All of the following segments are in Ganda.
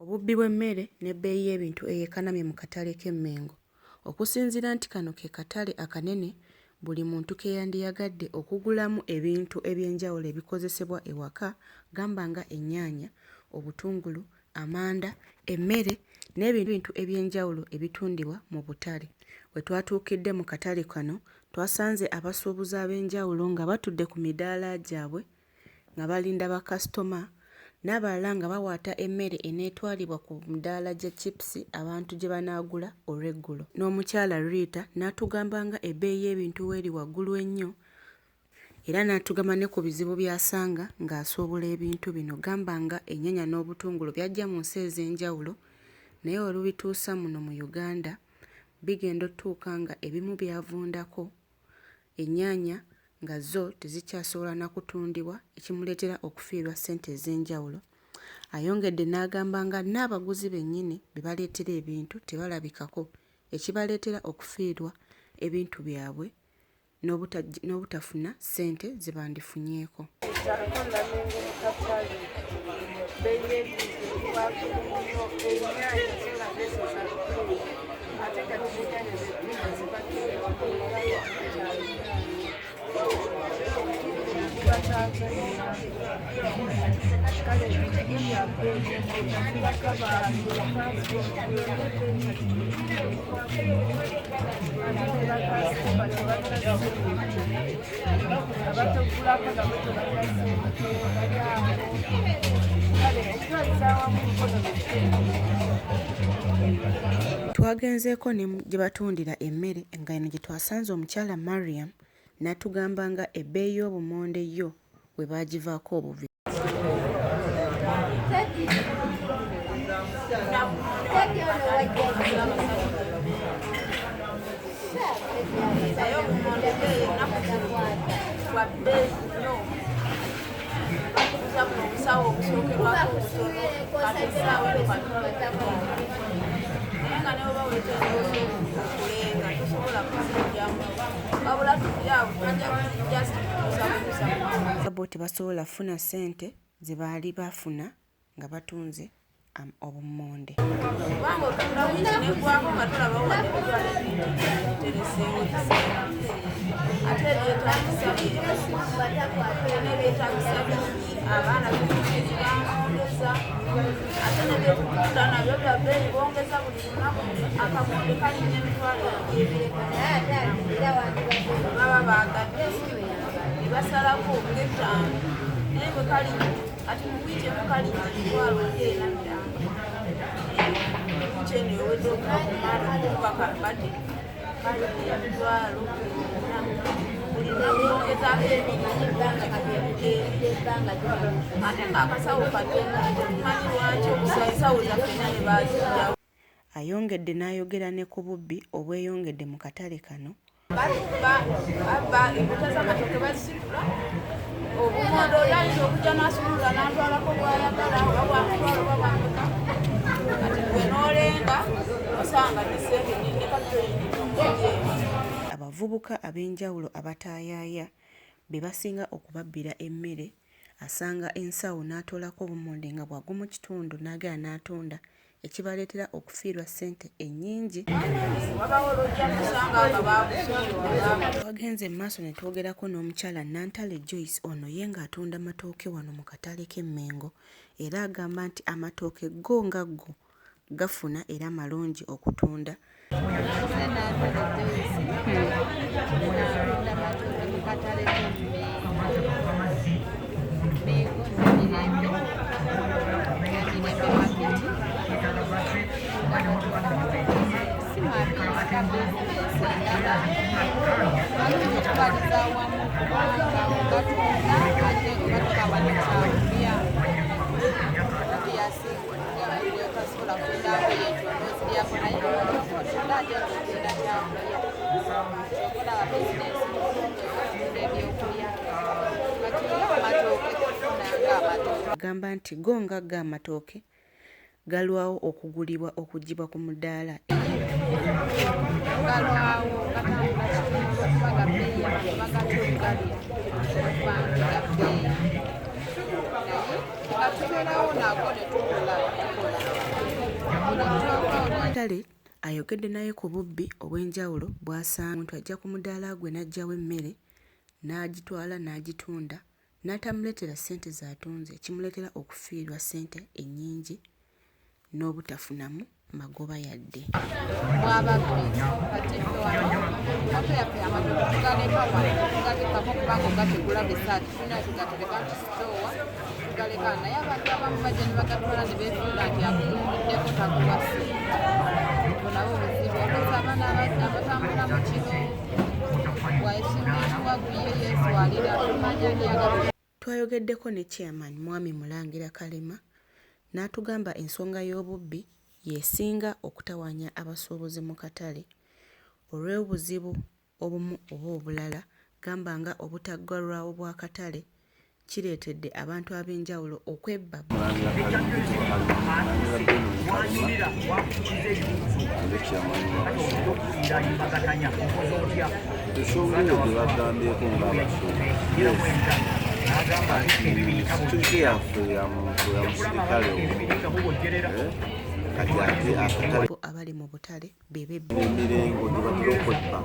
Obubbi bw'emmere n'ebbeeyi y'ebintu eyeekanamye mu katale k'e Mmengo. Okusinziira nti kano ke katale akanene buli muntu ke yandiyagadde okugulamu ebintu eby'enjawulo ebikozesebwa ewaka, gamba nga ennyaanya, obutungulu, amanda, emmere n'ebintu eby'enjawulo ebitundibwa mu butale. Bwe twatuukidde mu katale kano twasanze abasuubuzi ab'enjawulo nga batudde ku midaala gyabwe nga balinda bakasitoma, n'abalala nga bawaata emmere eneetwalibwa ku midaala gya chipusi abantu gye banaagula olw'eggulo. N'omukyala Rita n'atugamba nga ebbeeyi y'ebintu w'eri waggulu ennyo era n'atugamba ne ku bizibu by'asanga ng'asuubula ebintu bino. Gamba nga ennyaanya n'obutungulu byajja mu nsi ez'enjawulo naye olubituusa muno mu Uganda bigenda ottuuka nga ebimu byavundako, ennyaanya nga zo tezikyasobola na kutundibwa ekimuleetera okufiirwa ssente ez'enjawulo. Ayongedde n'agamba nga n'abaguzi bennyini be baleetera ebintu tebalabikako ekibaleetera okufiirwa ebintu byabwe n'obutafuna ssente ze bandifunyeeko. Twagenzeeko ne gye batundira emmere nga eno gye twasanze omukyala Mariam n'atugamba nga ebbeeyi y'obumonde yo bwe baagivaako obuvi. Bo tebasobola kufuna ssente ze baali bafuna nga batunze obumonde. Basalako ng'ettaano naye bwe kali ati mu wiiki emukali emitwalo ng'ena miramba mukyene owedde okumakumala okubaka bade kali emitwalo buli nakuongezaako ate ng'akasawo katono tetumanyi lwaki okusayisawo zaffena ne baazijjawo. Ayongedde n'ayogera ne ku bubbi obweyongedde mu katale kano. Embuto z'amatooke bazisitula obumonde oyinza okujja n'asumulula n'atwalako bw'ayagala oba bwamutwala oba bwameka kati gwe n'olenga osanga nesente ne katoyinitomujeemu. Abavubuka ab'enjawulo abataayaaya be basinga okubabbira emmere asanga ensawo n'atoolako obumonde nga bw'agwa mu kitundu n'agala n'atunda ekibaleetera okufiirwa ssente ennyingi. Twagenze mu maaso ne twogerako n'omukyala Nantale Joyce, ono ye ng'atunda matooke wano mu katale k'e Mmengo era agamba nti amatooke go nga go gafuna era malungi okutunda. Agamba nti go nga go amatooke galwawo okugulibwa okuggyibwa ku mudaala. Nga tubeerawo nako ne tukola Katale ayogedde naye ku bubbi obw'enjawulo bw'asanga omuntu ajja ku mudaala gwe n'aggyawo emmere n'agitwala n'agitunda n'atamuleetera ssente z'atunze, kimuleetera okufiirwa ssente ennyingi n'obutafunamu magoba yadde. Mwababbi kati ffe wano ate yaffe amatooke tugaleka wano tugatekako kubanga ogategula besaati tulina tugatereka nti sitoowa tugaleka naye abantu abamu bajja ne bagatwala ne beefuula nti akulumiddeko taguwa ssente. Obwo nabo buzibu olwisa abaana abatambula mu kiro bwayesimba guye yeeswalira tumanya lyagala. Twayogeddeko ne chairman Mwami Mulangira Kalema n'atugamba ensonga y'obubbi yeesinga okutawaanya abasuubuzi mu katale olw'obuzibu obumu oba obulala gamba nga obutaggwalwawo bwa katale kireetedde abantu ab'enjawulo okwebba. Abali mu butale bebebba emirengo gye batera okwebba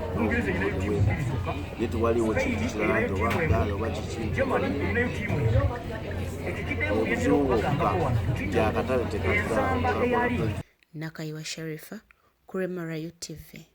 ye tewaliwo kintu kirala nti oba mugaala oba kiki obuzibu bwokka gyakatale tekagala. Nakayiwa Sharifa, Kuremarayo TV.